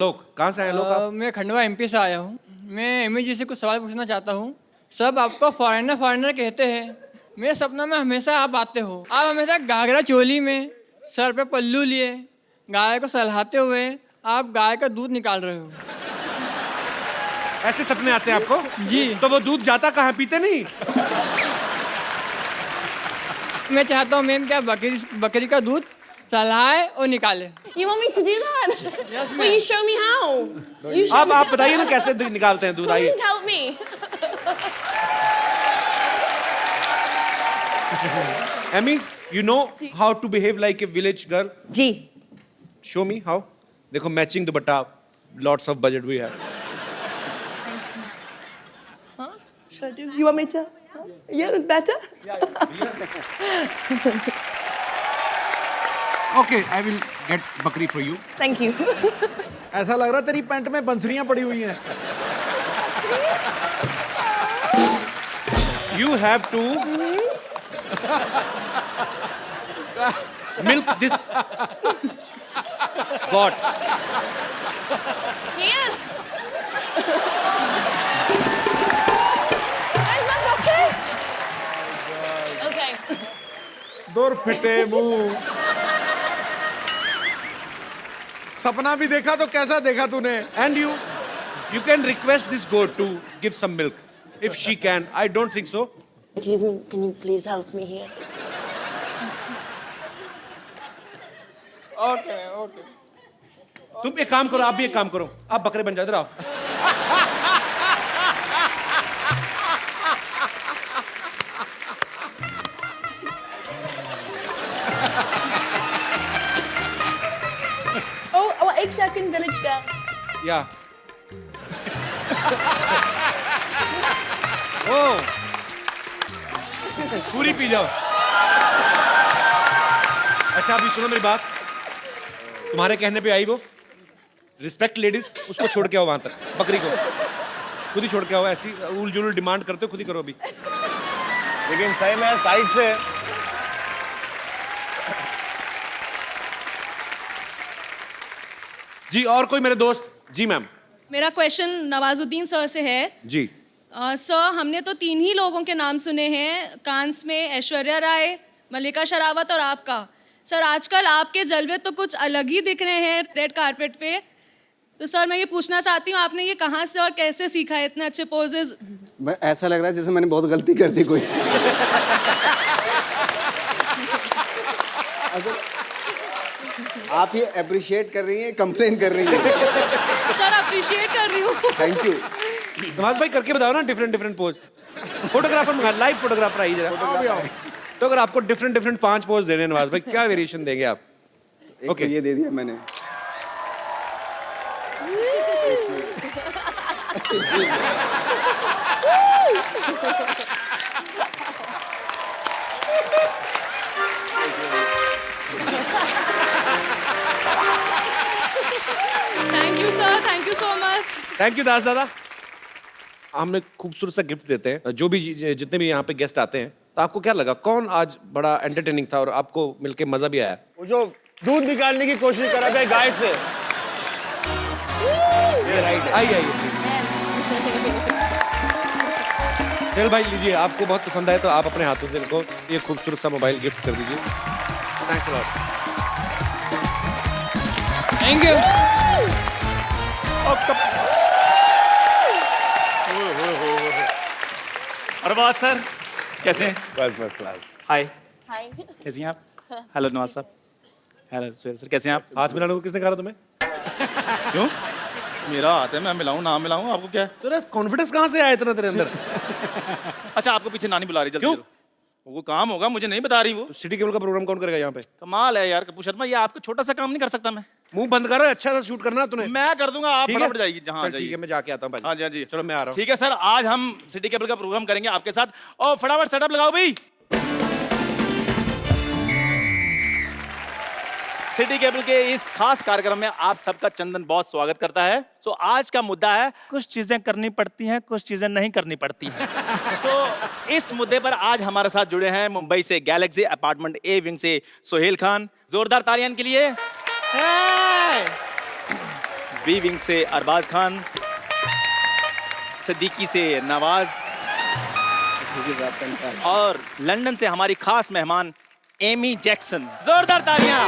लोग कहाँ से आए लोग आप? मैं खंडवा एमपी से आया हूँ। मैं एमी जी से कुछ सवाल पूछना चाहता हूँ। सब आपको फॉरेनर फॉरेनर कहते हैं। मेरे सपनों में हमेशा आप आते हो। आप हमेशा घाघरा चोली में, सर पे पल्लू लिए, गाय को सहलाते हुए आप गाय का दूध निकाल रहे हो। ऐसे सपने आते हैं आपको? जी। तो वो दूध जाता कहाँ, पीते नहीं? मैं चाहता हूँ मैम क्या बकरी का दूध सहलाए और निकाले। You want me to do that? Yes, Will ma'am. you show me how? You show अब me आप how. बताइए ना कैसे निकालते हैं दूध, आइए। Please help me. Amy, you know how to behave like a village girl? जी. Show me how. देखो matching dupatta, lots of budget we have. Should I do? You want me to? Yeah, that's better. Okay, I will get बकरी for you. Thank you. ऐसा लग रहा तेरी pant में बंसरियां पड़ी हुई हैं। You have to milk this goat. Here. Where's my bucket? Okay. दूर फिटे मुंह। सपना भी देखा तो कैसा देखा तूने? And you can request this goat to give some milk. If she can, I don't think so. Excuse me, can you please help me here? Okay okay. तुम एक काम करो, आप भी एक काम करो, आप बकरे बन जाओ, इधर आओ। Oh, 8 second village girl. या ओ पूरी पी जाओ। अच्छा अभी सुनो मेरी बात, तुम्हारे कहने पे आई वो, रिस्पेक्ट लेडीज, उसको छोड़ के आओ वहां तक, बकरी को खुद ही छोड़ के आओ। ऐसी उल जुल डिमांड करते हो, खुद ही करो अभी। लेकिन सही में साइड से जी और कोई मेरे दोस्त? जी मैम। मेरा क्वेश्चन नवाजुद्दीन सर से है। जी सर, हमने तो 3 ही लोगों के नाम सुने हैं कांस में, ऐश्वर्या राय, मल्लिका शेरावत और आपका। सर आजकल आपके जलवे तो कुछ अलग ही दिख रहे हैं रेड कारपेट पे। तो सर मैं ये पूछना चाहती हूँ, आपने ये कहाँ से और कैसे सीखा है इतने अच्छे पोजेज? मैं ऐसा लग रहा है जैसे मैंने बहुत गलती कर दी कोई। असल आप ये अप्रिशिएट कर रही हैं, कंप्लेन कर रही हैं? सर अप्रिशिएट कर रही हूँ। Thank you. नवाज भाई करके बताओ ना डिफरेंट पोज। फोटोग्राफर मंगा, लाइव फोटोग्राफर आइए जरा। आओ भी आओ। तो अगर आपको डिफरेंट 5 पोज देने हैं नवाज भाई, क्या वेरिएशन देंगे आप? एक तो ये दे दिया मैंने। Thank you sir, thank you so much. Thank you Das दादा। हम एक खूबसूरत सा गिफ्ट देते हैं जो भी जितने भी यहाँ पे गेस्ट आते हैं। तो आपको क्या लगा, कौन आज बड़ा एंटरटेनिंग था और आपको मिलके मजा भी आया? वो जो दूध निकालने की कोशिश कर रहा था गाय से। ये राइट, आइए चल भाई लीजिए, आपको बहुत पसंद आए तो आप अपने हाथों से इनको ये खूबसूरत सा मोबाइल गिफ्ट कर दीजिए। Thanks a lot. Thank you. Arbaaz sir कैसे हैं? बस क्लास। हाय, Hi. कैसी हैं आप? हेलो नवाज साहब। हेलो सुहेल सर, कैसे हैं आप? हाथ मिलाने को किसने कहा था तुम्हें? क्यों? मेरा हाथ है, मैं मिलाऊं ना मिलाऊं, आपको क्या है? तेरा कॉन्फिडेंस कहाँ से आया इतना तेरे अंदर? अच्छा आपको पीछे नानी बुला रही, जल्दी क्यों? चलो। वो काम होगा, मुझे नहीं बता रही वो। सिटी केबल का प्रोग्राम कौन करेगा यहाँ पे? कमाल है यार कपूर शर्मा, ये आपको छोटा सा काम नहीं कर सकता मैं? मुंह बंद कर, अच्छा सा शूट करना तूने। मैं कर दूंगा, आप ठीक है? फटाफट जाइए जहाँ चल जाइए। ठीक है, मैं जाके आता हूँ भाई। हाँ जी हाँ जी, चलो मैं आ रहा हूँ। ठीक है सर, आज हम सिटी केबल का प्रोग्राम करेंगे आपके साथ, और फटाफट सेटअप लगाओ भाई। सिटी केबल के इस खास कार्यक्रम में आप सबका चंदन बहुत स्वागत करता है। सो आज का मुद्दा है, कुछ चीजें करनी पड़ती हैं, कुछ चीजें नहीं करनी पड़ती हैं। सो इस मुद्दे पर आज हमारे साथ जुड़े हैं मुंबई से गैलेक्सी अपार्टमेंट ए विंग से सोहेल खान। जोरदार तालियां के लिए। बी विंग से अरबाज खान, सिद्दीकी से नवाज और लंदन से हमारी खास मेहमान एमी जैक्सन। जोरदार तालियां।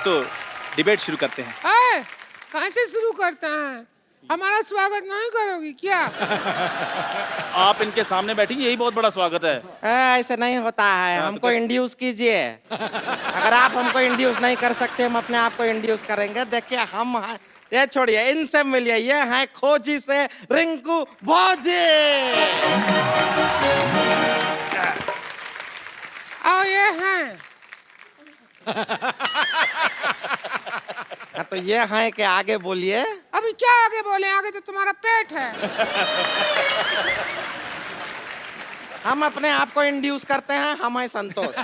सो डिबेट शुरू करते हैं। कहाँ से शुरू करते हैं? हमारा स्वागत नहीं करोगी क्या? आप इनके सामने बैठी, यही बहुत बड़ा स्वागत है। ऐसे नहीं होता है, हमको इंड्यूस कीजिए। अगर आप हमको इंड्यूस नहीं कर सकते, हम अपने आप को इंड्यूस करेंगे। देखिए हम हैं, ये छोड़िए, इनसे मिलिए। ये हैं खोजी से रिंकू भौजी। आओ, ये हैं। हाँ, तो ये हैं कि आगे बोलिए। अभी क्या आगे बोले? आगे तो तुम्हारा पेट है। हम अपने आप को इंड्यूस करते हैं, हम हैं संतोष।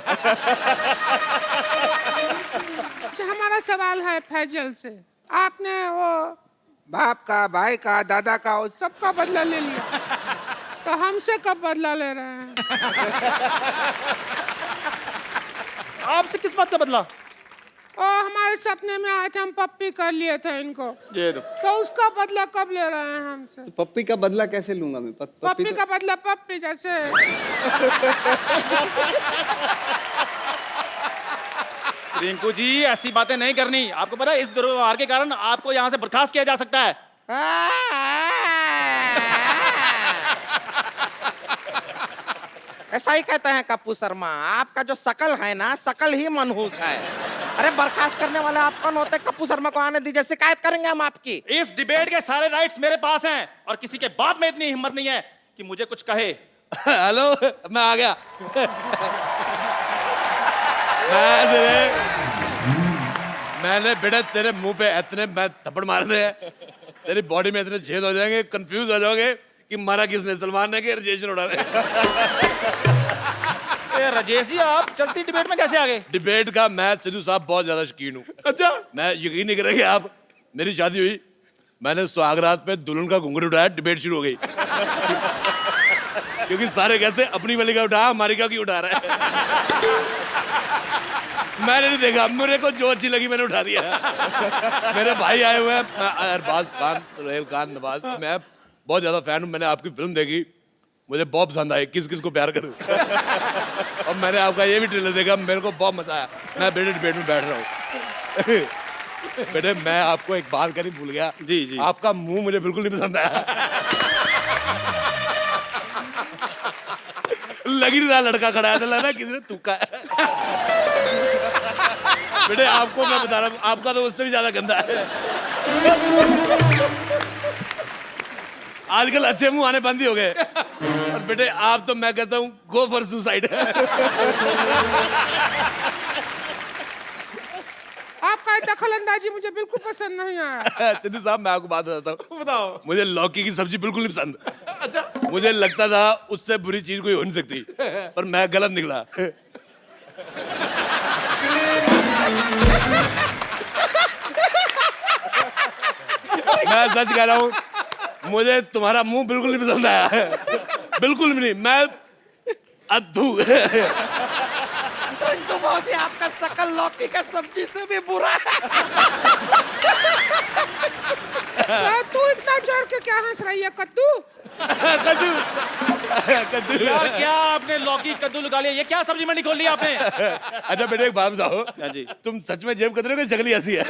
अच्छा, हमारा सवाल है फैजल से। आपने वो बाप का, भाई का, दादा का, वो सबका बदला ले लिया, तो हमसे कब बदला ले रहे हैं? आपसे किस बात का बदला? ओ, हमारे सपने में आए थे, हम पप्पी कर लिए थे इनको, ये दो। तो उसका बदला कब ले रहे हैं हमसे? तो पप्पी का बदला कैसे लूंगा मैं? पप्पी का बदला पप्पी जैसे। रिंकू जी, ऐसी बातें नहीं करनी। आपको पता है इस दुर्व्यवहार के कारण आपको यहाँ से बर्खास्त किया जा सकता है। ऐसा ही कहते हैं कप्पू शर्मा। आपका जो शकल है ना, शकल ही मनहूस है। अरे बर्खास्त करने वाले आप कौन होते? कप्पू शर्मा को आने दीजिए, शिकायत करेंगे हम आपकी। इस डिबेट के सारे राइट्स मेरे पास हैं और किसी के बाप में इतनी हिम्मत नहीं है कि मुझे कुछ कहे। हेलो, मैं आ गया। मैंने बेटा तेरे मुंह पे इतने मैं थप्पड़ मारने हैं, तेरी बॉडी में इतने छेद हो जाएंगे, कंफ्यूज हो जाओगे कि मारा किसने, सलमान ने कि राजेश ने उड़ा रहे। राजेश जी, आप चलती डिबेट में कैसे आ गए? डिबेट का मैं सिद्धू साहब बहुत ज्यादा शौकीन हूँ। अच्छा, मैं यकीन नहीं करेंगे आप, मेरी शादी हुई, मैंने सुहागरात पे दुल्हन का घूंघट उठाया, डिबेट शुरू हो गई। क्योंकि सारे कहते अपनी वाली का उठा, हमारी का क्यों उठा रहा है। मैंने नहीं देखा, मेरे को जो अच्छी लगी मैंने उठा दिया। मेरे भाई आए हुए हैं, अरबाज खान, सुहेल खान, नवाज। मैं बहुत ज्यादा फैन हूँ, मैंने आपकी फिल्म देखी, मुझे बहुत पसंद आई, किस किस को प्यार करूं। और मैंने आपका ये भी ट्रेलर देखा, मेरे को बहुत मजा आया। मैं बेटे डिबेट में बैठ रहा हूँ। बेटे, मैं आपको एक बात करी भूल गया। जी जी। आपका मुंह मुझे बिल्कुल नहीं पसंद आया। लग ही नहीं रहा लड़का खड़ा है, तो लग रहा है किसी ने थूका है। बेटे, आपको मैं बता रहा हूँ, आपका तो उससे भी ज्यादा गंदा है। आजकल अच्छे मुंह आने बंद ही हो गए। और बेटे, आप तो मैं कहता हूँ गो फॉर सुसाइड। आपका दखल अंदाजी मुझे बिल्कुल पसंद नहीं आया। सिद्धू साहब, मैं आपको बात बताता हूँ। बताओ। मुझे लौकी की सब्जी बिल्कुल नहीं पसंद। अच्छा, मुझे लगता था उससे बुरी चीज कोई हो नहीं सकती, पर मैं गलत निकला। मैं सच कह रहा हूँ, मुझे तुम्हारा मुंह बिल्कुल नहीं पसंद आया। बिल्कुल भी नहीं। मैं अद्भु। रिंकू भौजी, आपका शकल लौकी का सब्जी से भी बुरा है। तू इतना जोर के क्या हंस रही है कद्दू? कद्दू। कद्दू। यार, क्या आपने लौकी कद्दू लगा लिया? ये क्या सब्जी मंडी खोल ली आपने? अच्छा बेटे, एक बात बताओ। हाँ जी। तुम सच में जेब कतरे हो कि शक्ल ऐसी है?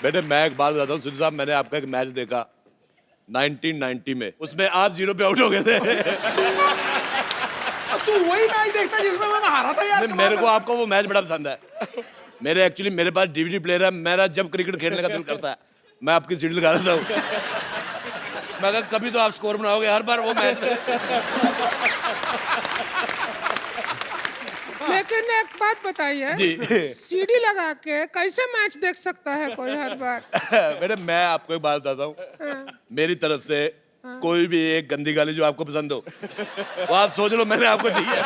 बेटे, मैं एक बात बताता हूँ सिद्धू साहब, मैंने आपका एक मैच देखा 1990 में, उसमें आप 0 पे आउट हो गए थे। तू वही मैच देखता जिसमें मैं हारा था यार। मेरे को आपका वो मैच बड़ा पसंद है। मेरे पास डीवीडी प्लेयर है, मेरा जब क्रिकेट खेलने का दिल करता है मैं आपकी सीडी लगा देता हूँ। मैं कहा कभी तो आप स्कोर बनाओगे हर बार वो मैच में। लेकिन एक बात बताइए जी। सीडी लगा के कैसे मैच देख सकता है कोई हर बार? बेटे, मैं आपको एक बात बताता हूँ। मेरी तरफ से कोई भी एक गंदी गाली जो आपको पसंद हो, वो आप सोच लो मैंने आपको दी है।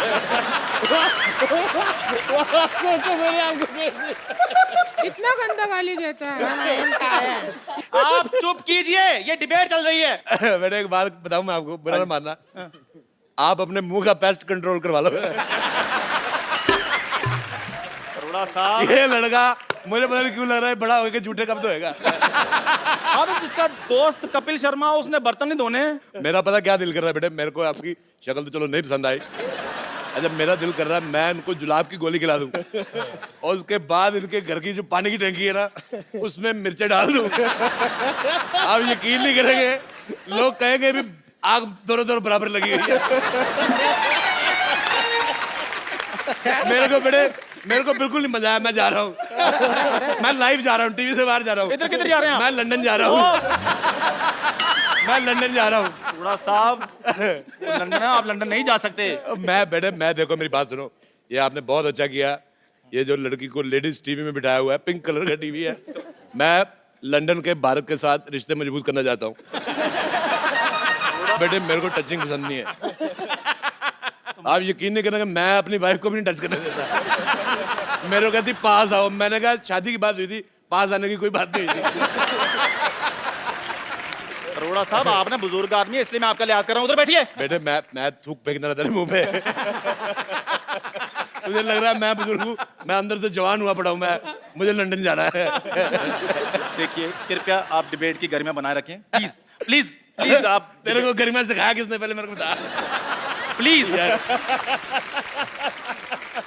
सोचो, मैंने आपको दे दी। इतना गंदा गाली देता है। आप चुप कीजिए, ये डिबेट चल रही है। बेटे, एक बात बताऊं मैं आपको, बुरा ना मानना, आप अपने मुंह का पेस्ट कंट्रोल करवा लो। अरोड़ा साहब, ये लड़का मुझे पता नहीं क्यों लग रहा है बड़ा होकर झूठे कब तो होएगा। अब जिसका दोस्त कपिल शर्मा उसने बर्तन नहीं धोने। मेरा पता क्या दिल कर रहा है बेटे, मेरे को आपकी शक्ल तो चलो नहीं पसंद आई। अच्छा मेरा दिल कर रहा है मैं इनको जुलाब की गोली खिला दूं और उसके बाद इनके घर की जो पानी की टंकी है ना उसमें मिर्चे डाल दूं। आप यकीन नहीं करेंगे, लोग कहेंगे भी आग दोनों दोनों बराबर लगी हुई है। मेरे को बिल्कुल नहीं मजा आया। मैं जा रहा हूँ, मैं लाइव जा रहा हूँ, टीवी से बाहर जा रहा हूँ। इधर किधर जा रहे हैं आप? मैं लंदन जा रहा हूँ। मैं लंदन जा रहा हूँ। अरोड़ा साहब, लंदन है, आप लंदन नहीं जा सकते। मैं देखो मेरी बात सुनो, ये आपने बहुत अच्छा किया। ये जो लड़की को लेडीज टीवी में बिठाया हुआ है, पिंक कलर का टीवी है, मैं लंदन के भारत के साथ रिश्ते मजबूत करना चाहता हूँ। बेटे मेरे को टचिंग पसंद नहीं है। आप यकीन नहीं करेंगे, मैं अपनी वाइफ को भी नहीं टच करने देता। मेरे को कहती पास आओ, मैंने कहा शादी की बात हुई थी, पास आने की कोई बात नहीं हुई थी। अरोड़ा साहब, आपने बुजुर्ग आदमी है इसलिए मैं आपका लिहाज कर रहा हूँ। उधर बैठिए। बेटे मैं थूक फेंकना था तेरे मुंह पे। मुझे लग रहा है मैं बुजुर्ग हूँ, मैं अंदर से जवान हुआ पड़ा हूँ। मुझे लंदन जाना है। देखिए कृपया आप डिबेट की गरिमा बनाए रखें, प्लीज प्लीज प्लीज। आप तेरे को गरिमा सिखाया किसने, पहले मेरे को बता प्लीज।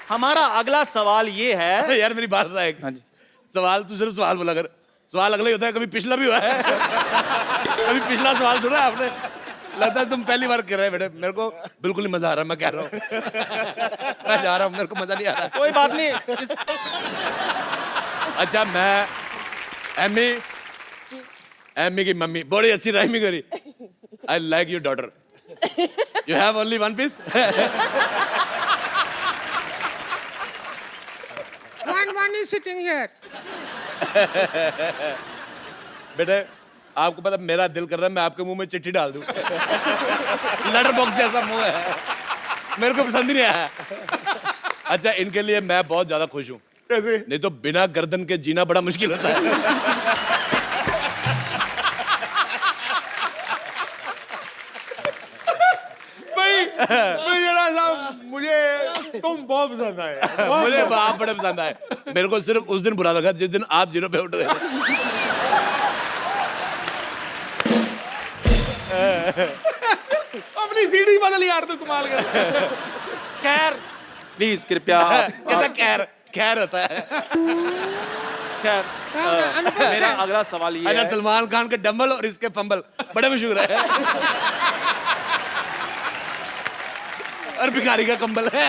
हमारा अगला सवाल ये है। यार मेरी बात है एक। हाँ जी। सवाल तू सिर्फ सवाल बोला कर, सवाल अगला ही होता है। कभी पिछला भी हुआ है। कभी पिछला सवाल सुना है आपने? लगता है तुम पहली बार कर रहे हैं बेटे। मेरे को बिल्कुल नहीं मजा आ रहा, मैं कह रहा हूँ। मैं जा रहा हूँ, मेरे को मजा नहीं आ रहा। कोई बात नहीं। अच्छा मैं एमी की मम्मी बड़ी अच्छी राइमिंग करी। I like your daughter, you have only one piece. One is sitting here. बेटे आपको पता मेरा दिल कर रहा है मैं आपके मुंह में चिट्ठी डाल दूं। लेटर बॉक्स जैसा मुंह है, मेरे को पसंद ही नहीं आया। अच्छा इनके लिए मैं बहुत ज्यादा खुश हूँ। कैसे? नहीं तो बिना गर्दन के जीना बड़ा मुश्किल होता है। मुझे तुम बहुत पसंद आए। मुझे आप बड़े पसंद आए। मेरे को सिर्फ उस दिन बुरा लगा जिस दिन आप जीरो पे उठ गए। अपनी सीढ़ी बदल यार, तो कमाल कर। खैर प्लीज कृपया कहता खैर होता है। खैर मेरा अगला सवाल ये है। सलमान खान के डंबल और इसके फंबल बड़े मशहूर है। और भिखारी का कंबल है।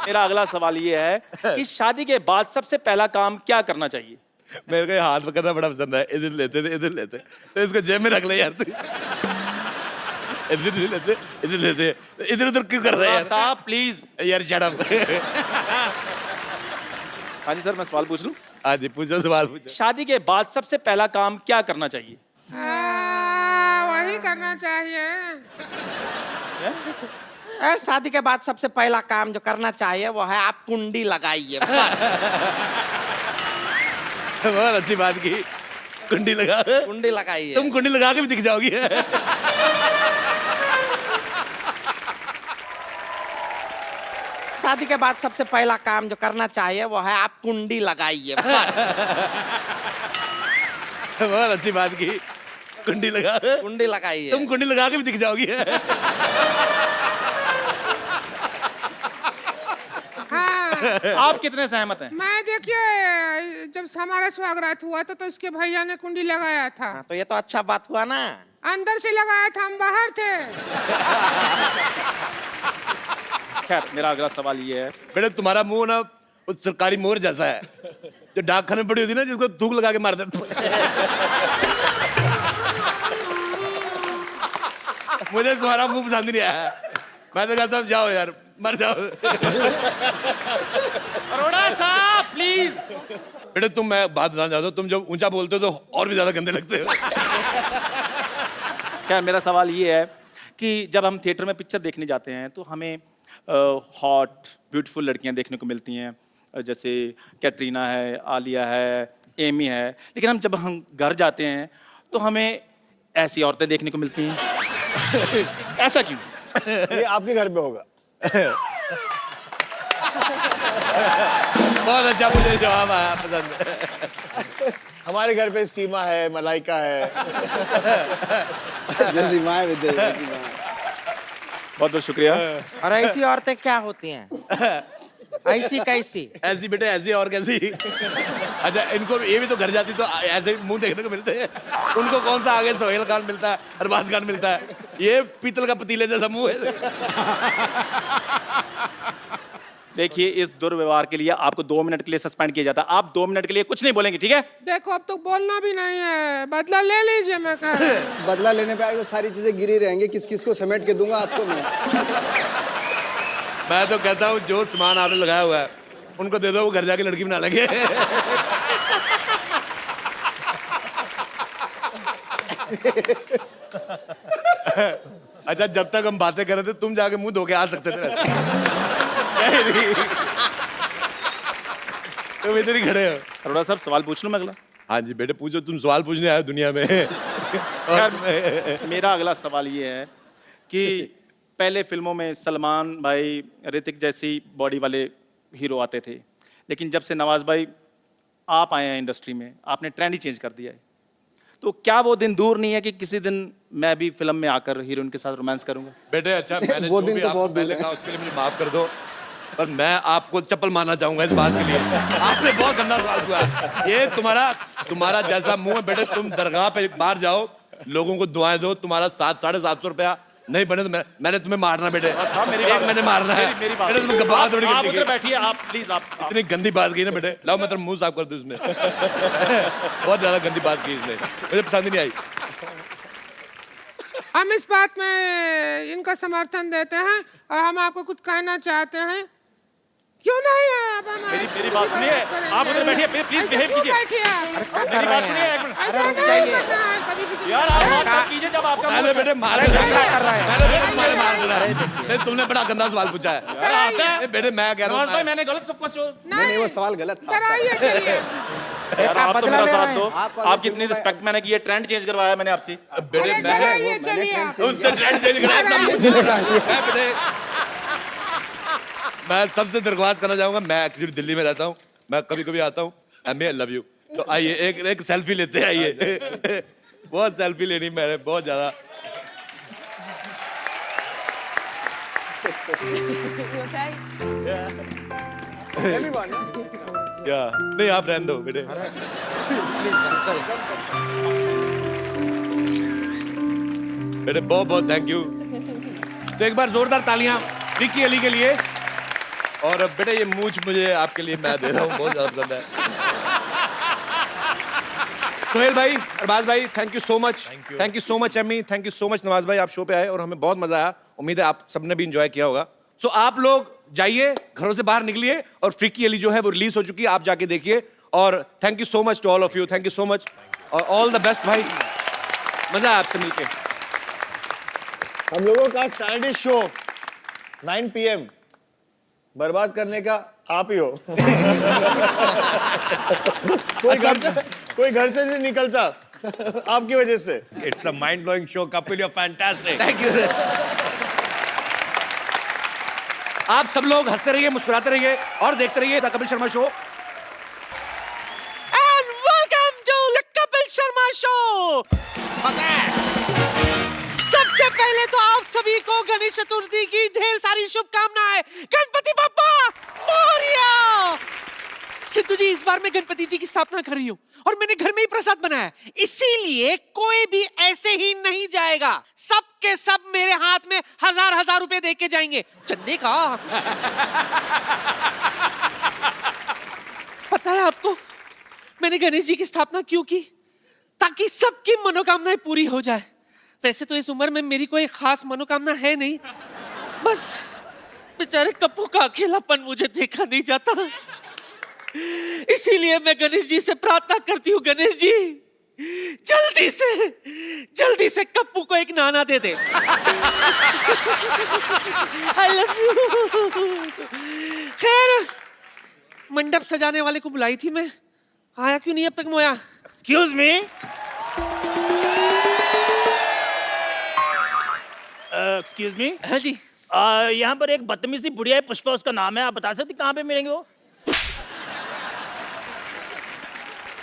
मेरा अगला सवाल ये है कि शादी के बाद सबसे पहला काम क्या करना चाहिए? मेरे को ये हाथ पकड़ना बड़ा पसंद है। इधर लेते तो इसको जेब में रख ले यार तू। इधर लेते इधर उधर क्यों कर रहा है यार? साहब प्लीज। यार शट अप। हाँ जी सर, मैं सवाल पूछ लूं? हाँ जी पूछो, सवाल पूछो। शादी के बाद सबसे पहला काम क्या करना चाहिए? वही करना चाहिए। शादी के बाद सबसे पहला काम जो करना चाहिए वो है आप कुंडी लगाइए। बहुत अच्छी बात की, कुंडी लगा। कुंडी लगाइए। तुम कुंडी लगा के भी दिख जाओगी। शादी के बाद सबसे पहला काम जो करना चाहिए वो है आप कुंडी लगाइए। बहुत अच्छी बात की, कुंडी लगा। कुंडी लगाइए। तुम कुंडी लगा के भी दिख जाओगी। आप कितने सहमत हैं? मैं देखिए जब हमारा स्वागत हुआ तो इसके भैया ने कुंडी लगाया था। तो ये तो अच्छा बात हुआ ना। अंदर से लगाया था, हम बाहर थे। खैर मेरा अगला सवाल ये है। बेटे तुम्हारा मुंह ना उस सरकारी मोर जैसा है जो डाकखाने में पड़ी होती ना, जिसको थूक लगा के मार देते। मुझे तुम्हारा मुंह पसंद नहीं आया। मैं तो कहता हूँ जाओ यार, मर जाओ। अरोड़ा साहब प्लीज। बेटे तुम, मैं बात बताना चाहता हूँ, तुम जब ऊंचा बोलते हो तो और भी ज्यादा गंदे लगते हो। क्या मेरा सवाल ये है कि जब हम थिएटर में पिक्चर देखने जाते हैं तो हमें हॉट ब्यूटीफुल लड़कियां देखने को मिलती हैं, जैसे कैटरीना है, आलिया है, एमी है, लेकिन जब हम घर जाते हैं तो हमें ऐसी औरतें देखने को मिलती हैं। ऐसा क्यों? ये आपके घर पे होगा। बहुत अच्छा, मुझे जवाब आया, पसंद। हमारे घर पे सीमा है, मलाइका है। जैसी माँ विद्या जैसी माँ। बहुत बहुत शुक्रिया। और ऐसी औरतें क्या होती हैं? ऐसी कैसी? ऐसी बेटे ऐसी और कैसी। अच्छा, इनको ये भी तो घर जाती तो ऐसे मुंह देखने को मिलते हैं। उनको कौन सा आगे सोहेल खान मिलता है, अरबाज खान मिलता है, ये पीतल का पतीले जैसा मुंह है। देखिए, इस दुर्व्यवहार के लिए आपको 2 मिनट के लिए सस्पेंड किया जाता है। आप 2 मिनट के लिए कुछ नहीं बोलेंगे, ठीक है? देखो अब तो बोलना भी नहीं है, बदला ले लीजिए। मैं कह रहा हूं। बदला लेने पे आएगा, सारी चीजें गिरी रहेंगी, किस किस को समेट के दूंगा आपको मैं। मैं तो कहता हूँ जो सामान आपने लगाया हुआ है उनको दे दो, वो घर जाके लड़की बना लेंगे। अच्छा, जब तक हम बातें कर रहे थे तुम जाके मुंह धो के आ सकते थे। तुम इधर ही खड़े हो। अरोड़ा साहब, सवाल पूछ लूं मैं अगला? हाँ जी बेटे, पूछो, तुम सवाल पूछने आए हो दुनिया में। खैर, मेरा अगला सवाल ये है कि पहले फिल्मों में सलमान भाई, ऋतिक जैसी बॉडी वाले हीरो आते थे, लेकिन जब से नवाज भाई आप आए हैं इंडस्ट्री में, आपने ट्रेंड ही चेंज कर दिया है। तो क्या वो दिन दूर नहीं है कि किसी दिन मैं भी फिल्म में आकर हीरोइन के साथ रोमांस करूंगा? बेटे अच्छा, मैंने वो जो दिन भी तो आपको बहुत दूर पहले है। कहा उसके लिए मुझे माफ कर दो, पर मैं आपको चप्पल मारना चाहूंगा इस बात के लिए। आपने बहुत गंदा सवाल हुआ। ये तुम्हारा जैसा मुंह है बेटे, तुम दरगाह पे बाहर जाओ, लोगों को दुआएं दो, तुम्हारा 700-750 रुपया नहीं बने तो मैंने तुम्हें मारना बेटे। साहब, मेरी एक बात- मैंने मारना है। मेरी बात- बेटे, तुम गवाह थोड़ी आप करती उधर है। बैठिए, आप प्लीज, आप इतनी गंदी बात की ना बेटे, लाओ मैं तेरा मुंह साफ कर दूं इसमें। बहुत ज्यादा गंदी बात की इसने, मुझे पसंद ही नहीं आई। हम इस बात में इनका समर्थन देते हैं और हम आपको कुछ कहना चाहते हैं। क्यों नहीं है? अब हमारी मेरी बात सुनिए, आप उधर बैठिए, प्लीज बिहेव कीजिए। बैठिए आप। मेरी बात सुनिए एक मिनट। ऐसा नहीं करना है कभी किसी यार, आप बात मत कीजिए जब आपका मैंने मुंह- बेटे मारे कर रहा है। मैंने बेटे तुम्हारे मार देना है। नहीं, तुमने बड़ा गंदा सवाल पूछा है। यार, आता है। नहीं, बेटे मैं कह रहा नवाज भाई, हूँ, मैंने गलत सब कुछ नहीं, वो सवाल गलत था। कराइए, चलिए। यार, आप तो बदला मेरा ले साथ रहे दो। हैं। आप वाले आपकी इतनी फिल्मों में- रिस्पेक्ट मैंने की है, ट्रेंड चेंज करवाया मैंने आपसे। बेटे अरे मैं कराइए, चलिए आप। उनसे ट्रेंड चेंज करा अपना मुंह। मैं बेटे, मैं सबसे दरख्वास्त करना चाहूंगा, मैं एक्चुअली दिल्ली में रहता हूँ, मैं कभी कभी आता हूँ। आई लव यू, तो आइए एक सेल्फी लेते हैं, आइए। बहुत सेल्फी लेनी मैंने, बहुत ज्यादा। क्या नहीं, आप रहने दो बेटे। बेटे बहुत बहुत थैंक यू। तो एक बार जोरदार तालियां विक्की अली के लिए। और बेटे ये मूछ मुझे आपके लिए मैं दे रहा हूँ, बहुत ज्यादा पसंद है। सोहेल भाई, अरबाज भाई, thank you so much. Thank you so much Amy, thank you so much Nawaz भाई, आप शो पे आए और हमें बहुत मजा आया। उम्मीद है आप सबने भी इंजॉय किया होगा। सो आप लोग जाइए, घरों से बाहर निकलिए, और फ्रीकी अली जो है वो रिलीज हो चुकी है, आप जाके देखिए। और thank you so much to all of you, thank you so much और ऑल द बेस्ट भाई, मजा आया आपसे मिलके। हम लोगों का सैटरडे शो 9 PM बर्बाद करने का आप ही हो। कोई घर से नहीं निकलता आपकी वजह से। It's a mind blowing show, Kapil you fantastic. Thank you. आप सब लोग हंसते रहिए, मुस्कुराते रहिए और देखते रहिए the Kapil Sharma show. And welcome to the Kapil Sharma show. सबसे पहले तो आप सभी को गणेश चतुर्थी की ढेर सारी शुभकामनाएं। गणपति बप्पा मोरया। सिद्धू जी, इस बार मैं गणपति जी की स्थापना कर रही हूँ और मैंने घर में ही प्रसाद बनाया, इसीलिए कोई भी ऐसे ही नहीं जाएगा। सब के सब मेरे हाथ में 1000-1000 रुपए दे के जाएंगे चंदे का। पता है आपको मैंने गणेश जी की स्थापना क्यों की? ताकि सबकी मनोकामनाएं पूरी हो जाए। वैसे तो इस उम्र में मेरी कोई खास मनोकामना है नहीं, बस बेचारे कप्पू का अकेलापन मुझे देखा नहीं जाता, इसीलिए मैं गणेश जी से प्रार्थना करती हूँ, गणेश जी जल्दी से कप्पू को एक नाना दे दे। I love you। खैर, मंडप सजाने वाले को बुलाई थी मैं, आया क्यों नहीं अब तक मोया? Excuse me, excuse me. हाँ जी, यहाँ पर एक बदतमीज सी बुढ़िया है, पुष्पा उसका नाम है, आप बता सकते कहाँ पे मिलेंगे वो?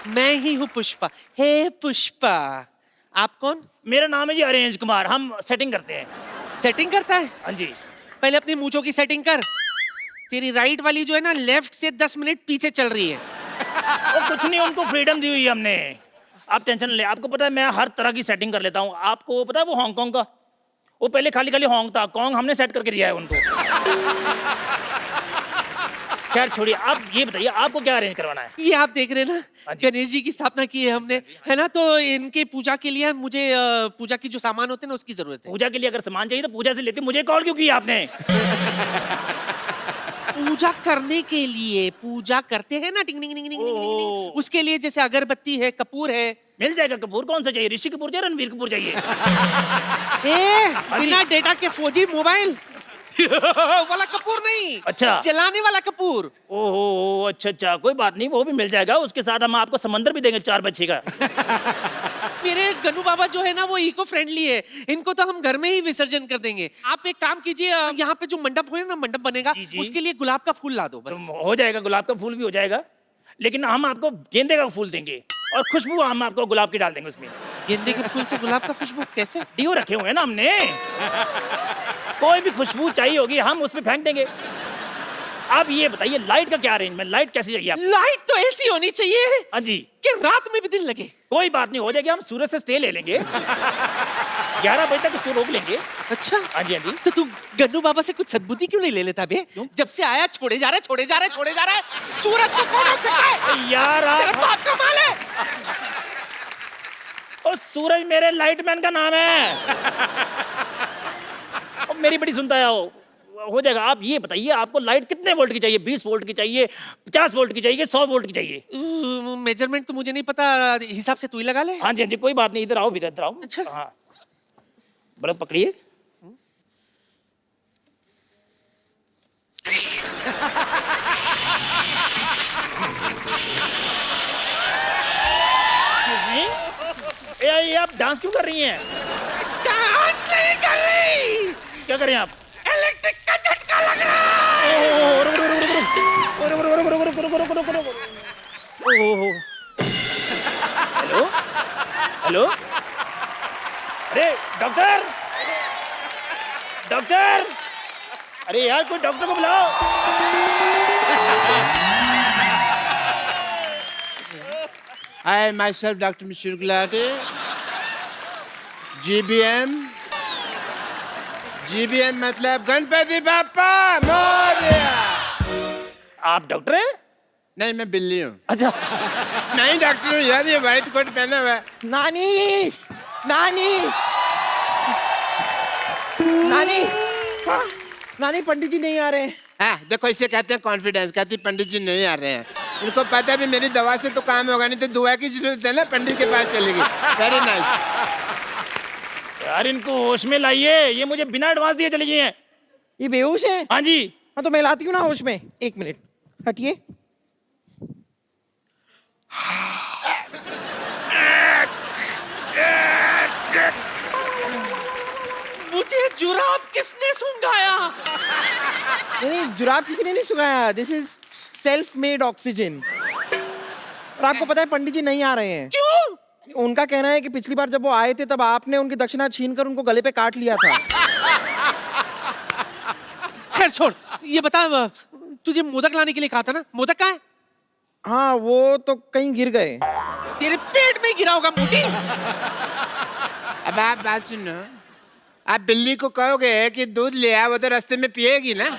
मैं ही हूँ पुष्पा। हे पुष्पा, आप कौन? मेरा नाम है जी अरेंज कुमार, हम सेटिंग करते हैं। सेटिंग करता है? हाँ जी। पहले अपनी मूंछों की सेटिंग कर। तेरी राइट वाली जो है ना, लेफ्ट से 10 मिनट पीछे चल रही है। वो कुछ नहीं, उनको फ्रीडम दी हुई है हमने, आप टेंशन ले। आपको पता है मैं हर तरह की सेटिंग कर लेता हूँ। आपको पता है वो हांगकांग का, वो पहले खाली खाली हॉन्ग था, कॉन्ग हमने सेट करके दिया है उनको। खैर छोड़िए, आप ये बताइए आपको क्या अरेंज करवाना है? ये आप देख रहे हैं ना, गणेश जी की स्थापना की है हमने, है ना, तो इनके पूजा के लिए मुझे पूजा की जो सामान होते हैं ना उसकी जरूरत है। पूजा के लिए अगर सामान चाहिए तो पूजा से लेते, मुझे कॉल क्यों किया आपने? पूजा करने के लिए, पूजा करते हैं ना, टिंग टिंग टिंग टिंग टिंग टिंग, उसके लिए जैसे अगरबत्ती है, कपूर है। मिल जाएगा कपूर। कौन सा चाहिए, ऋषि कपूर चाहिए, रणवीर कपूर चाहिए? बिना डेटा के 4G मोबाइल वाला कपूर नहीं। अच्छा, जलाने वाला कपूर। ओहो, अच्छा अच्छा, कोई बात नहीं, वो भी मिल जाएगा। उसके साथ हम आपको समंदर भी देंगे 4x6 का। मेरे गन्नू बाबा जो है ना वो इको फ्रेंडली है, इनको तो हम घर में ही विसर्जन कर देंगे। आप एक काम कीजिए, यहाँ पे जो मंडप है ना, मंडप बनेगा, उसके लिए गुलाब का फूल ला दो बस। तो हो जाएगा, गुलाब का फूल भी हो जाएगा, लेकिन हम आपको गेंदे का फूल देंगे और खुशबू हम आपको गुलाब की डाल देंगे उसमें। गेंदे के फूल से गुलाब का खुशबू कैसे? डियो रखे हुए हैं ना हमने, कोई भी खुशबू चाहिए होगी हम उसमें फेंक देंगे। आप ये बताइए लाइट का क्या अरेंजमेंट, लाइट कैसी चाहिए आपको? लाइट तो ऐसी होनी चाहिए, हाँ जी, कि रात में भी दिन लगे। कोई बात नहीं, हो जाएगी। हम सूरज से स्टे ले लेंगे 11 बजे तक उसको रोक लेंगे। अच्छा, हाँ जी हाँ जी। तो तू गन्नू बाबा से कुछ सद्बुद्धि क्यों नहीं ले लेता बे? जब से आया छोड़े जा रहा है, छोड़े जा रहा है, छोड़े जा रहा है। सूरज को कौन रोक सकता है? यार तेरे बाप का माल है। और सूरज मेरे लाइटमैन का नाम है। और मेरी बड़ी सुनता है, हो जाएगा। आप ये बताइए आपको लाइट कितने वोल्ट की चाहिए? 20 वोल्ट की चाहिए, 50 वोल्ट की चाहिए, 100 वोल्ट की चाहिए? मेजरमेंट तो मुझे नहीं पता, हिसाब से तू ही लगा ले। हाँ जी हाँ जी, कोई बात नहीं, इधर आओ, फिर इधर आओ। अच्छा, हाँ, बड़ा पकड़िए। ये आप डांस क्यों कर रही हैं? डांस नहीं कर रही। क्या करें आप? इलेक्ट्रिक का झटका लग रहा है। हेलो हेलो, अरे डॉक्टर, डॉक्टर, अरे यार कोई डॉक्टर को बुलाओ। I myself, Dr. Mr. Gulati. GBM मतलब गणपति बाप्पा मोरया। आप डॉक्टर हैं? नहीं, मैं बिल्ली हूँ। अच्छा, नहीं डॉक्टर हूँ यार, ये व्हाइट कोट पहना हुआ है। नानी, नानी, नानी, नानी, पंडित जी नहीं आ रहे हैं। हाँ, देखो इसे कहते हैं कॉन्फिडेंस। कहती पंडित जी नहीं आ रहे हैं, उनको पता है भी मेरी दवा से तो काम होगा नहीं, तो दुआ की जरूरत है ना, पंडित के पास चलेगी। Very nice. यार इनको होश में लाइए, ये मुझे बिना एडवांस दिए चली गई हैं। ये बेहोश है? हाँ जी। हाँ तो मैं लाती हूँ ना होश में। 1 मिनट हटिए। मुझे जुराब किसने सुंघाया? नहीं, जुराब किसी ने नहीं सुखाया। This is self made oxygen. और आपको पता है पंडित जी नहीं आ रहे हैं। क्यों? उनका कहना है कि पिछली बार जब वो आए थे तब आपने उनकी दक्षिणा छीनकर उनको गले पे काट लिया था। खैर छोड़, ये बता, तुझे मोदक लाने के लिए कहा था ना, मोदक कहाँ है? हाँ, वो तो कहीं गिर गए। तेरे पेट में गिरा होगा मोटी। अब आप बात सुनो, आप बिल्ली को कहोगे कि दूध ले आ, वो तो रास्ते में पिएगी ना।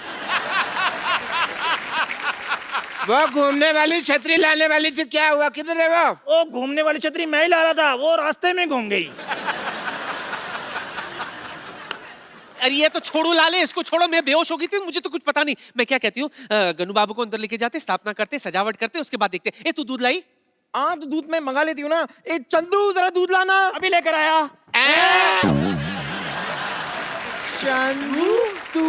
वो घूमने वाली छतरी लाने वाली थी, क्या हुआ, किधर है वो? वो घूमने वाली छतरी मैं ही ला रहा था, वो रास्ते में घूम गई। अरे ये तो छोड़ो लाले, इसको छोड़ो। मैं बेहोश हो गई थी, मुझे तो कुछ पता नहीं। मैं क्या कहती हूँ, गन्नू बाबू को अंदर लेके जाते, स्थापना करते, सजावट करते, उसके बाद देखते। ए तू दूध लाई? हाँ तो दूध मैं मंगा लेती हूँ ना। ए चंदू, जरा दूध लाना। अभी लेकर आया। चंदू, तू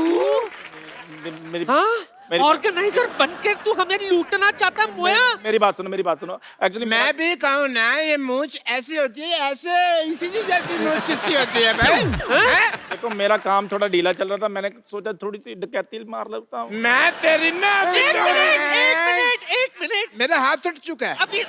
मेरी हाँ, ऑर्गेनाइजर बनकर तू हमें लूटना चाहता मोया? मेरी बात सुनो, मेरी बात सुनो। एक्चुअली मैं भी कहूँ ना, ये मूंछ ऐसी होती है, ऐसे इसी की जैसी मूंछ किसकी होती है भाई? देखो मेरा काम थोड़ा ढीला चल रहा था, मैंने सोचा थोड़ी सी डकैती मार लेता हूँ। मैं तेरी ना एक मिनट, मेरा हाथ छूट चुका है। अभी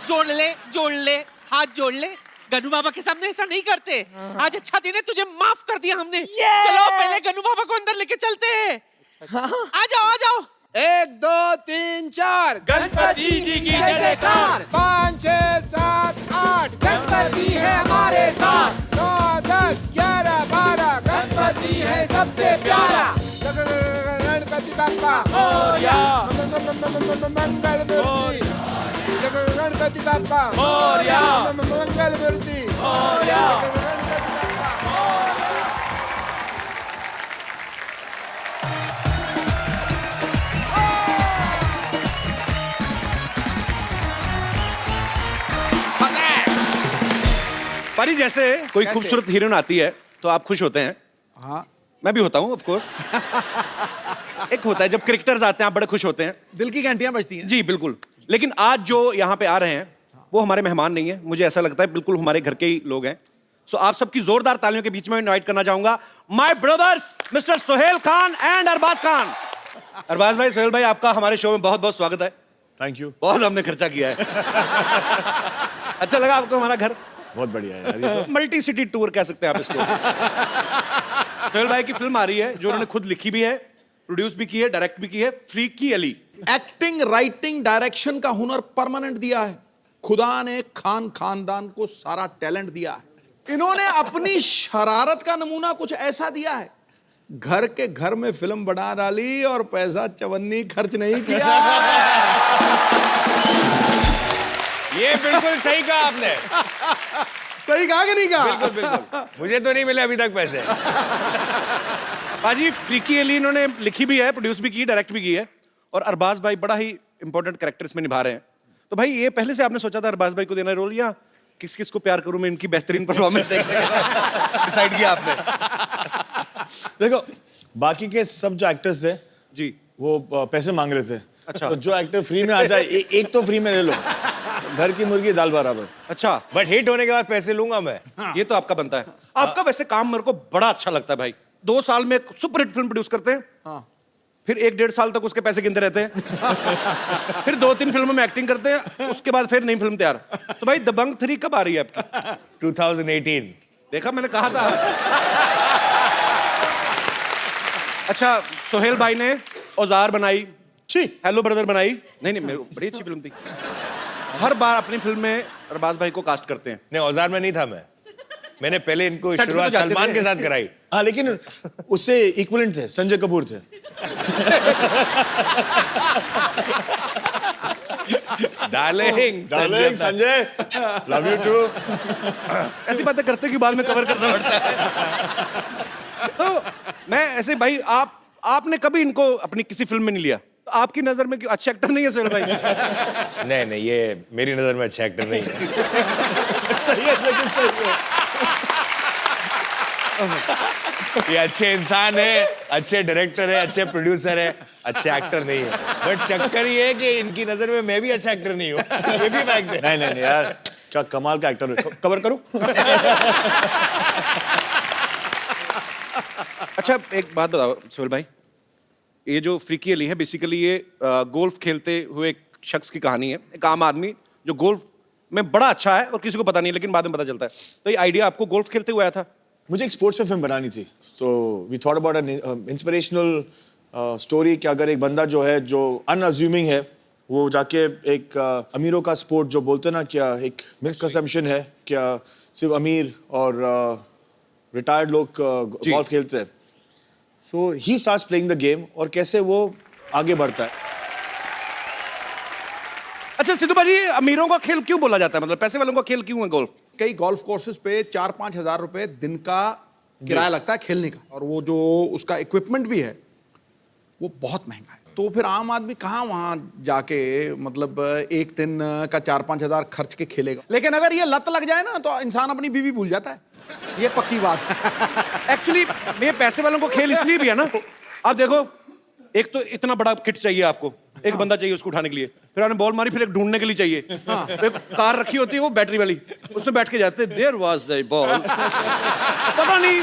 जोड़ ले, हाथ जोड़ ले। गन्नू बाबा के सामने ऐसा नहीं करते। आज अच्छा दिन है, तुझे माफ कर दिया हमने। चलो पहले गन्नू बाबा को अंदर लेके चलते हैं। आ जाओ, आ जाओ। 1 2 3 4 गणपति जी की जय जयकार। 5 6 7 8 गणपति है हमारे साथ। 9 10 11 12 गणपति है सबसे प्यारा। गणपति बाप्पा मोरया, मंगल मूर्ति। गणपति बाप्पा मोरया, मंगल मूर्ति। मोरया। पारी, जैसे कोई कैसे? खूबसूरत हीरोइन आती है तो आप खुश होते हैं। हाँ, मैं भी होता हूँ ऑफ कोर्स। एक होता है जब क्रिकेटर्स आते हैं आप बड़े खुश होते हैं। दिल की घंटियां बजती हैं। जी बिल्कुल। लेकिन आज जो यहाँ पे आ रहे हैं वो हमारे मेहमान नहीं है, मुझे ऐसा लगता है बिल्कुल हमारे घर के ही लोग हैं। सो आप सबकी जोरदार तालियों के बीच में इनवाइट करना चाहूंगा my brothers mister Sohail Khan and Arbaaz Khan. Arbaaz भाई, सोहेल भाई, आपका हमारे शो में बहुत बहुत स्वागत है। Thank you. बहुत हमने खर्चा किया है। अच्छा लगा आपको हमारा घर? बहुत बढ़िया है यार, ये तो मल्टी सिटी टूर कह सकते हैं आप इसको। सोहेल भाई की फिल्म आ रही है जो उन्होंने खुद लिखी भी है, प्रोड्यूस भी की है, डायरेक्ट भी की है, freaky Ali. Acting, writing, direction का हुनर परमानेंट दिया है। खुदा ने खान खानदान को सारा टैलेंट दिया है। इन्होंने अपनी शरारत का नमूना कुछ ऐसा दिया है, घर के घर में फिल्म बना डाली और पैसा चवन्नी खर्च नहीं किया। ये बिल्कुल सही कहा आपने। सही कहा कि नहीं कहा? बिल्कुल बिल्कुल। मुझे तो नहीं मिले अभी तक पैसे। बाजी, फ्रीकी अली इन्होंने लिखी भी है, प्रोड्यूस भी की, डायरेक्ट भी की है, और अरबाज भाई बड़ा ही इंपॉर्टेंट कैरेक्टर इसमें निभा रहे हैं। तो भाई ये पहले से आपने सोचा था अरबाज भाई को देना रोल, या किस किस को प्यार करूं मैं इनकी बेहतरीन परफॉर्मेंस देखने के डिसाइड किया आपने? देखो, बाकी के सब जो एक्टर्स थे जी वो पैसे मांग रहे थे। अच्छा। तो जो एक्टर फ्री में आ जाए, एक तो फ्री में ले लो। घर की मुर्गी दाल बराबर। अच्छा, बट हिट होने के बाद पैसे लूंगा मैं। ये तो आपका बनता है। आपका वैसे काम मेरे को बड़ा अच्छा लगता है भाई। 2 साल में सुपर हिट फिल्म प्रोड्यूस करते हैं, फिर 1-1.5 साल तक उसके पैसे गिनते रहते हैं, फिर 2-3 फिल्मों में एक्टिंग करते हैं, उसके बाद फिर नई फिल्म तैयार। तो भाई दबंग 3 कब आ रही है आपकी? 2018। देखा, मैंने कहा था। अच्छा, सोहेल भाई ने औजार बनाई, हेलो ब्रदर बनाई। नहीं, मेरे बड़ी अच्छी फिल्म थी। हर बार अपनी फिल्म में अरबाज भाई को कास्ट करते हैं। नहीं, औजार में नहीं था मैंने पहले इनको सेट में तो शुरुआत जाते सलमान थे। के साथ कराई। हाँ, लेकिन उससे इक्विवेलेंट थे, संजय कपूर थे। Darling Sanjay, love you too. ऐसी बातें करते कि बाद में कवर करना पड़ता है। तो मैं ऐसे भाई, आपने कभी इनको अपनी किसी फिल्म में नहीं लिया? तो आपकी नजर में क्यों अच्छे एक्टर नहीं है सोहेल भाई? नहीं, ये मेरी नजर में अच्छा एक्टर नहीं है। सही है, लेकिन सही है। ये अच्छे इंसान है, अच्छे डायरेक्टर है, अच्छे प्रोड्यूसर है, अच्छे एक्टर नहीं है। बट चक्कर ये है कि इनकी नजर में मैं भी अच्छा एक्टर नहीं हूँ। ये भी फैक्ट है। नहीं यार, क्या कमाल का एक्टर है। कवर करूं? अच्छा, एक बात बताओ सोहेल भाई, ये जो फ्रीकी अली है बेसिकली ये गोल्फ खेलते हुए एक शख्स की कहानी है। एक आम आदमी जो गोल्फ में बड़ा अच्छा है और किसी को पता नहीं, लेकिन बाद में पता चलता है। तो ये आइडिया आपको गोल्फ खेलते हुए आया था? मुझे एक स्पोर्ट्स पे फिल्म बनानी थी, so we thought about an inspirational story कि अगर एक बंदा जो है, जो अनअज्यूमिंग है, वो जाके एक अमीरों का स्पोर्ट जो बोलते हैं ना, क्या एक मिसकंसेप्शन है, क्या सिर्फ अमीर और रिटायर्ड लोग गोल्फ खेलते हैं। So he starts playing the game और कैसे वो आगे बढ़ता है। अच्छा सिद्धू भाजी, अमीरों का खेल क्यों बोला जाता है? मतलब पैसे वालों का खेल क्यों है गोल्फ? कई गोल्फ कोर्सेज पे 4-5 हजार रुपए दिन का किराया लगता है खेलने का, और वो जो उसका इक्विपमेंट भी है वो बहुत महंगा है। तो फिर आम आदमी कहाँ वहाँ जाके मतलब एक दिन का 4-5 हजार खर्च के खेलेगा। लेकिन अगर ये लत लग जाए ना तो इंसान अपनी बीवी भूल जाता है, ये पक्की बात है। एक्चुअली ये पैसे वालों को खेल इसलिए भी है ना, आप देखो, एक तो इतना बड़ा किट चाहिए आपको, एक बंदा चाहिए उसको उठाने के लिए, फिर आपने बॉल मारी, फिर एक ढूंढने के लिए चाहिए, फिर एक कार रखी होती है वो बैटरी वाली, उसमें बैठ के जाते हैं, देयर वाज द बॉल, पता नहीं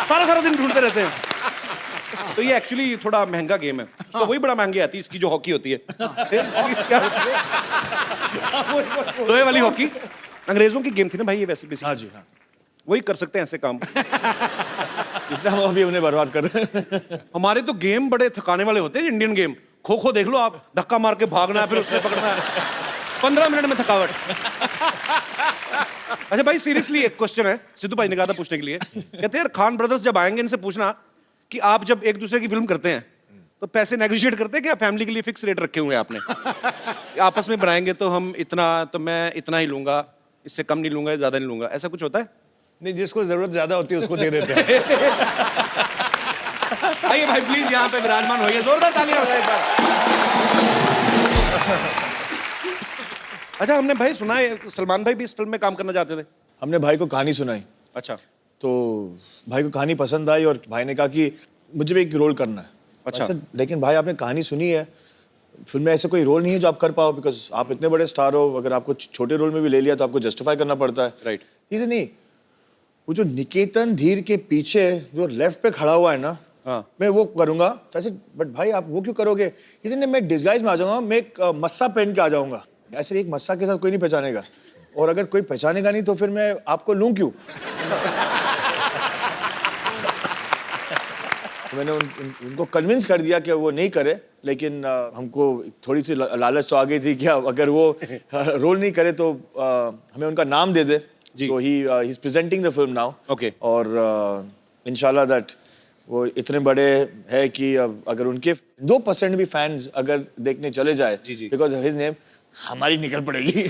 सारा दिन ढूंढते रहते हैं। तो ये एक्चुअली थोड़ा महंगा गेम है। तो वही बड़ा महंगी आती है इसकी जो हॉकी होती है। लोहे वाली हॉकी अंग्रेजों की गेम थी ना भाई ये, वैसे हाँ जी, हाँ। वही कर सकते हैं ऐसे काम। इसलिए हम अभी उन्हें बर्बाद कर रहे हैं। हमारे तो गेम बड़े थकाने वाले होते हैं, इंडियन गेम। खो खो देख लो आप, धक्का मार के भागना है, फिर उसने पकड़ना है, 15 मिनट में थकावट। अच्छा भाई सीरियसली एक क्वेश्चन है, सिद्धू भाई ने कहा था पूछने के लिए, कहते हैं खान ब्रदर्स जब आएंगे इनसे पूछना कि आप जब एक दूसरे की फिल्म करते हैं तो पैसे नेगोशिएट करते हैं क्या? फैमिली के लिए फिक्स रेट रखे हुए हैं आपने? आपस में बनाएंगे तो हम इतना, तो मैं इतना ही लूंगा, इससे कम नहीं लूंगा, ज्यादा नहीं लूंगा, ऐसा कुछ होता है? नहीं, जिसको जरूरत ज्यादा होती है उसको दे देते हैं। आइए भाई प्लीज यहाँ पे विराजमान होइए, जोरदार तालियां हो जाए एक बार। अच्छा हमने भाई सुना है सलमान भाई भी इस फिल्म में काम करना चाहते थे। हमने भाई को कहानी सुनाई। अच्छा। तो भाई को कहानी पसंद आई और भाई ने कहा कि मुझे भी एक रोल करना है। अच्छा। लेकिन भाई आपने कहानी सुनी है, फिल्म में ऐसे कोई रोल नहीं है जो आप कर पाओ, बिकॉज आप इतने बड़े स्टार हो, अगर आपको छोटे रोल में भी ले लिया तो आपको जस्टिफाई करना पड़ता है। राइट। इसे नहीं, वो जो निकेतन धीर के पीछे जो लेफ्ट पे खड़ा हुआ है ना, हाँ। मैं वो करूंगा। तो ऐसे, बट भाई आप वो क्यों करोगे? इसे नहीं, मैं डिस्गाइज में आ जाऊंगा, मैं एक मस्सा पहन के आ जाऊंगा। ऐसे एक मस्सा के साथ कोई नहीं पहचानेगा, और अगर कोई पहचानेगा नहीं तो फिर मैं आपको लूं क्यों? तो मैंने उनको कन्विंस कर दिया कि वो नहीं करे, लेकिन हमको थोड़ी सी लालच तो आ गई थी कि अगर वो रोल नहीं करे तो हमें उनका नाम दे दे। So he is presenting the film now. Okay. और इंशाल्लाह दैट वो इतने बड़े है कि अगर उनके 2% भी फैंस अगर देखने चले जाए, बिकॉज ऑफ हिज नेम, हमारी निकल पड़ेगी।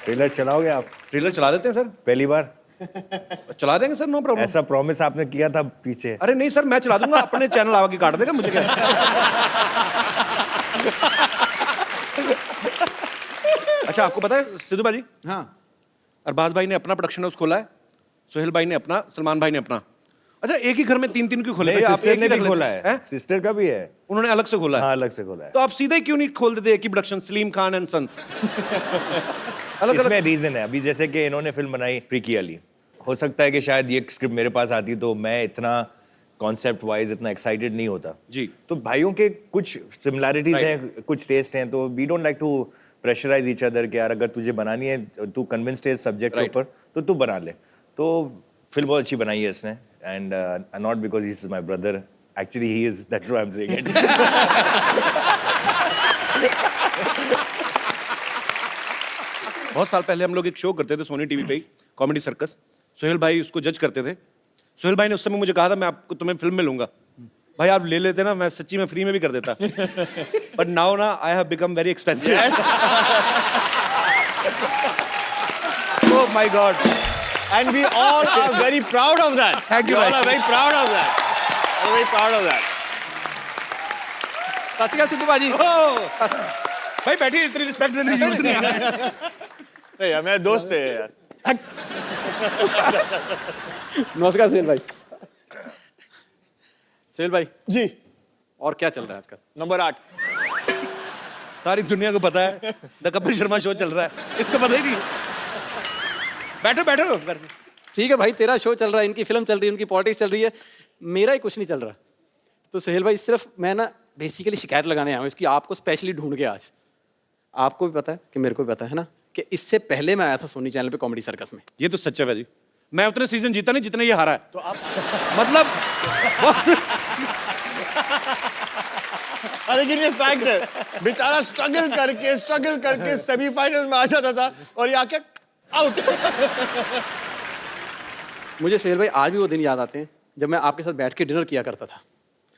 ट्रेलर चलाओगे आप? ट्रेलर चला देते हैं सर, पहली बार चला देंगे सर, नो प्रॉब्लम। ऐसा प्रॉमिस आपने किया था पीछे। अरे नहीं सर, मैं चला दूंगा, अपने चैनल आगे काट देगा, मुझे क्या। अच्छा आपको पता है सिद्धू भाई? हाँ। अरबाज भाई ने अपना प्रोडक्शन हाउस खोला है, सोहेल भाई ने अपना, सलमान भाई ने अपना। अच्छा एक ही घर में 3-3 क्यों खोले? सिस्टर ने भी खोला है, सिस्टर का भी है, उन्होंने अलग से खोला है। हाँ, अलग से खोला है। तो आप सीधे क्यों नहीं खोल देते एक ही production, Salim Khan and sons? इसमें रीजन है, अभी जैसे कि इन्होंने फिल्म बनाई फ्रीकी अली, हो सकता है कि शायद ये स्क्रिप्ट मेरे पास आती तो मैं इतना कॉन्सेप्ट वाइज इतना एक्साइटेड नहीं होता जी। तो भाइयों के कुछ सिमिलैरिटीज हैं, कुछ टेस्ट हैं, तो we don't like to pressurise each other कि यार अगर तुझे बनानी है, तू कन्विंस्ड है इस सब्जेक्ट के ऊपर तो तू बना ले। तो फिल्म बहुत अच्छी बनाई है इसने, and not because he is my brother, actually he is, that's why I am saying it. बहुत साल पहले हम लोग एक शो करते थे सोनी टीवी पे, कॉमेडी सर्कस। सोहेल भाई उसको जज करते थे। सोहेल भाई ने उस समय मुझे कहा था मैं आपको तुम्हें फिल्म में लूंगा। भाई आप ले लेते ना, मैं सच्ची में फ्री में भी कर देता। बट नाउ ना I have become very expensive. Oh my God. And we all are very proud of that. Thank you. We all are very proud of that. We're very proud of that. सत श्री अकाल सिद्धू भाजी। भाई बैठिए, इतनी respect देने की जरूरत नहीं है। नहीं यार, मेरे दोस्त है यार। नमस्कार सोहेल भाई। सोहेल भाई जी, और क्या चल रहा है आजकल? नंबर 8 सारी दुनिया को पता है द कपिल शर्मा शो चल रहा है, इसको पता ही नहीं। बैठो बैठो। ठीक है भाई, तेरा शो चल रहा है, इनकी फिल्म चल रही है, उनकी पॉलिटिक्स चल रही है, मेरा ही कुछ नहीं चल रहा। तो सोहेल भाई सिर्फ मैं ना बेसिकली शिकायत लगाने आया हूँ इसकी, आपको स्पेशली ढूंढ के आज। आपको भी पता है कि मेरे को भी पता है ना कि इससे पहले मैं आया था सोनी चैनल पे कॉमेडी सर्कस में। ये तो सच है भाई, मैं उतने सीजन जीता नहीं जितने ये हारा है। तो आप मतलब लेकिन ये फैक्ट है, बेचारा स्ट्रगल करके सेमीफाइनल में आ जाता था और ये आके आउट। मुझे सोहेल भाई आज भी वो दिन याद आते हैं जब मैं आपके साथ बैठ के डिनर किया करता था।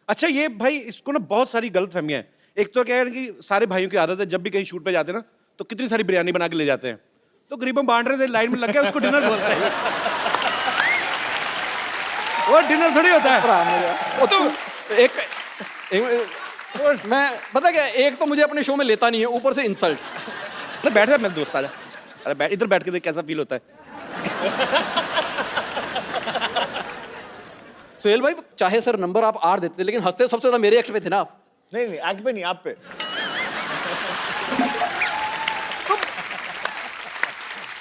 अच्छा ये भाई इसको ना बहुत सारी गलतफहमियां हैं। एक तो क्या है कि सारे भाइयों की आदत है जब भी कहीं शूट पे जाते हैं ना तो कितनी सारी बिरयानी बना के ले जाते हैं, तो गरीबों बांट रहे थे, लाइन में लग गया, उसको डिनर बोलते हैं। वो डिनर थोड़ी होता है वो तो एक मैं पता क्या, एक तो मुझे अपने शो में लेता नहीं है, ऊपर से इंसल्ट। अरे बैठ जा मेरे दोस्त, आ जा। अरे बैठ, इधर बैठ के देख कैसा फील होता है। सोहेल भाई चाहे सर नंबर आप 8 देते लेकिन हंसते सबसे ज्यादा मेरे एक्ट पे थे ना आप। नहीं एक्ट पे नहीं, आप पे।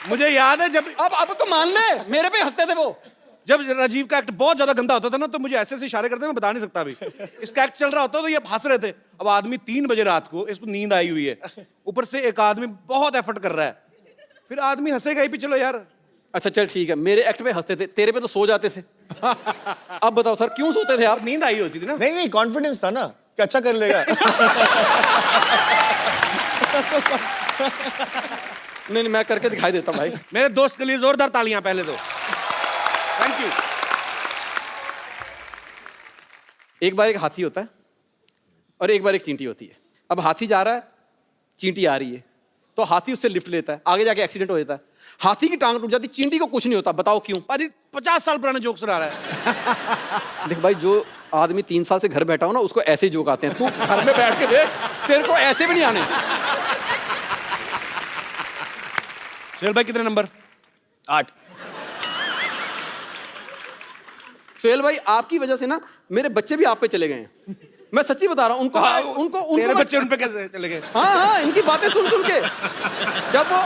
मुझे याद है जब अब तो मान ले मेरे पे हंसते थे वो। जब राजीव का एक्ट बहुत ज्यादा गंदा होता था ना, तो मुझे ऐसे ऐसे इशारे करते, मैं बता नहीं सकता अभी। इसका एक्ट चल रहा होता तो ये हंस रहे थे। अब आदमी 3 बजे रात को, इसको नींद आई हुई है, ऊपर से एक आदमी बहुत एफर्ट कर रहा है, फिर आदमी हंसेगा ही भी। चलो यार, अच्छा चल ठीक है, मेरे एक्ट पे हंसते थे, तेरे पे तो सो जाते थे। अब बताओ सर, क्यों सोते थे आप? नींद आई होती थी ना। नहीं नहीं, कॉन्फिडेंस था ना कि अच्छा कर लेगा। नहीं मैं करके दिखाई देता हूं भाई। मेरे दोस्त के लिए जोरदार तालियां पहले तो। Thank you. एक बार एक हाथी होता है और एक बार एक चींटी होती है। अब हाथी जा रहा है, चींटी आ रही है, तो हाथी उससे लिफ्ट लेता है, आगे जाके एक्सीडेंट हो जाता है, हाथी की टांग टूट जाती, चींटी को कुछ नहीं होता। बताओ क्यों? 50 साल पुराने जोक सुना रहा है। देख भाई, जो आदमी 3 साल से घर बैठा हो ना, उसको ऐसे जोक आते हैं। तू घर में बैठ के देख, तेरे को ऐसे भी नहीं आने। सुहेल भाई कितने नंबर? 8। सुहेल भाई, आपकी वजह से ना मेरे बच्चे भी आप पे चले गए हैं। मैं सच्ची बता रहा हूं। उनको तेरे बच्चे उन पे कैसे चले गए? हाँ, इनकी बातें सुन सुन के। जब वो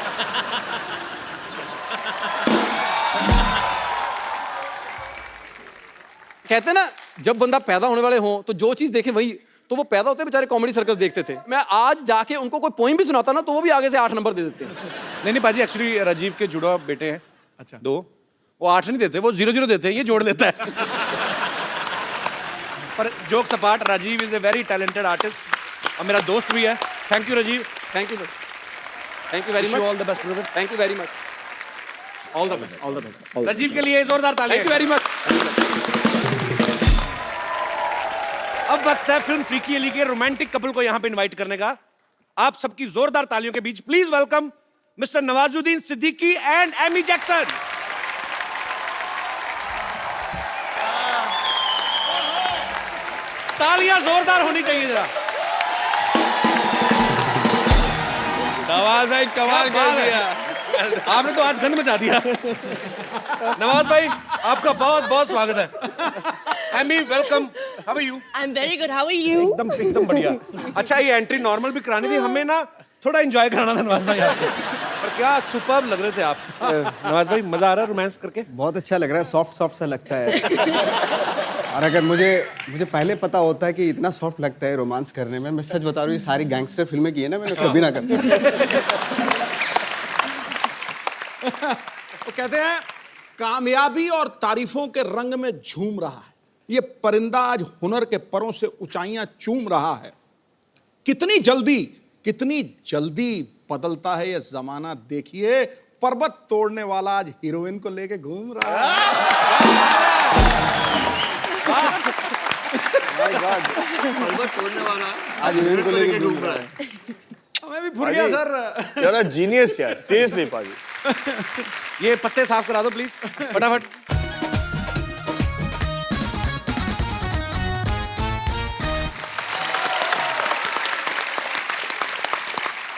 कहते ना, जब बंदा पैदा होने वाले हो तो जो चीज देखे वही, तो वो पैदा होते बेचारे कॉमेडी सर्कस देखते थे। मैं आज जाके उनको कोई पोइम भी सुनाता ना, तो वो भी आगे से 8 नंबर दे देते हैं। नहीं पाजी, एक्चुअली राजीव के जुड़वा बेटे हैं। अच्छा। 2, वो 8 नहीं देते, वो 0-0 देते हैं, ये जोड़ देता है। पर जोक सपाट, Rajiv is a very talented artist और मेरा दोस्त भी है। Thank you Rajiv. Thank you sir, thank you very much. All the best brother. Thank you very much. All the best, all the best. Rajiv के लिए जोरदार तालियां। Thank you very much. अब वक्त है फिल्म फ्रीकी अली के रोमांटिक कपल को यहां पे इनवाइट करने का। आप सबकी जोरदार तालियों के बीच please welcome mister Nawazuddin Siddiqui and Amy Jackson. तालियां जोरदार होनी चाहिए जरा। नवाज भाई कमाल कर दिया। आपने तो आज गंद मचा दिया। नवाज भाई, आपका बहुत बहुत स्वागत है। Amy welcome. How are you? I'm very good. How are you? एकदम बढ़िया। अच्छा, ये एंट्री नॉर्मल भी करानी थी हमें ना, थोड़ा एंजॉय कराना था नवाज भाई आपको। पर क्या सुपर्ब लग रहे थे आप। नवाज भाई, मजा आ रहा है रोमांस करके? बहुत अच्छा लग रहा है, सॉफ्ट सॉफ्ट सा लगता है। और अगर मुझे पहले पता होता है कि इतना सॉफ्ट लगता है रोमांस करने में, मैं सच बता रहा हूँ, ये सारी गैंगस्टर फिल्में की है ना मैंने, कभी ना करता। तो कहते हैं कामयाबी और तारीफों के रंग में झूम रहा है ये परिंदा, आज हुनर के परों से ऊंचाइयां चूम रहा है। कितनी जल्दी बदलता है ये जमाना, देखिए पर्वत तोड़ने वाला आज हीरोइन को लेके घूम रहा है। पर्वत तोड़ने वाला आज हीरोइन को लेके घूम रहा है। हमें भी फुर गया सर। यार जीनियस यार, सीरियसली पाजी। ये पत्ते साफ करा दो प्लीज, फटाफट।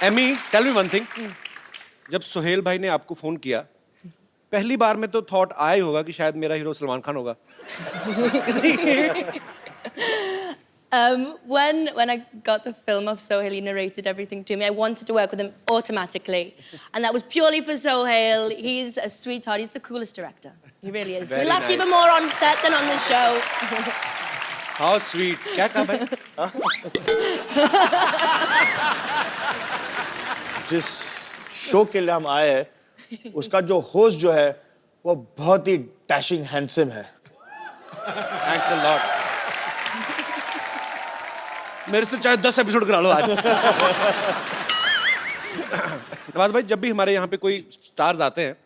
Amy, tell me one thing. जब सुहेल भाई ने आपको फोन किया, पहली बार में तो थॉट आया ही होगा कि शायद मेरा हीरो सलमान खान होगा। When I got the film of Sohail, he narrated everything to me. I wanted to work with him automatically, and that was purely for Sohail. He's a sweetheart. He's the coolest director. He really is. We laughed even more on set than on the show. How sweet. क्या कहा भाई? जिस show के लिए हम आए हैं, उसका जो होस्ट जो है वो बहुत ही डैशिंग हैंडसम है। Thanks a lot. मेरे से चाहे 10 एपिसोड करा लो आज। नवाज भाई, जब भी हमारे यहाँ पे कोई स्टार्स आते हैं,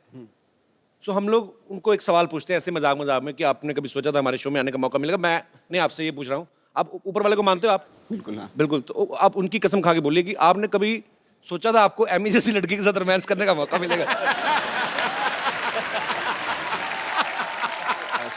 तो हम लोग उनको एक सवाल पूछते हैं ऐसे मजाक में कि आपने कभी सोचा था हमारे शो में आने का मौका मिलेगा? मैं नहीं, आपसे ये पूछ रहा हूँ, आप ऊपर वाले को मानते हो आप? बिल्कुल हाँ। बिल्कुल। तो आप उनकी कसम खा के बोलिए कि आपने कभी सोचा था आपको एमी जैसी लड़की के साथ रोमांस करने का मौका मिलेगा?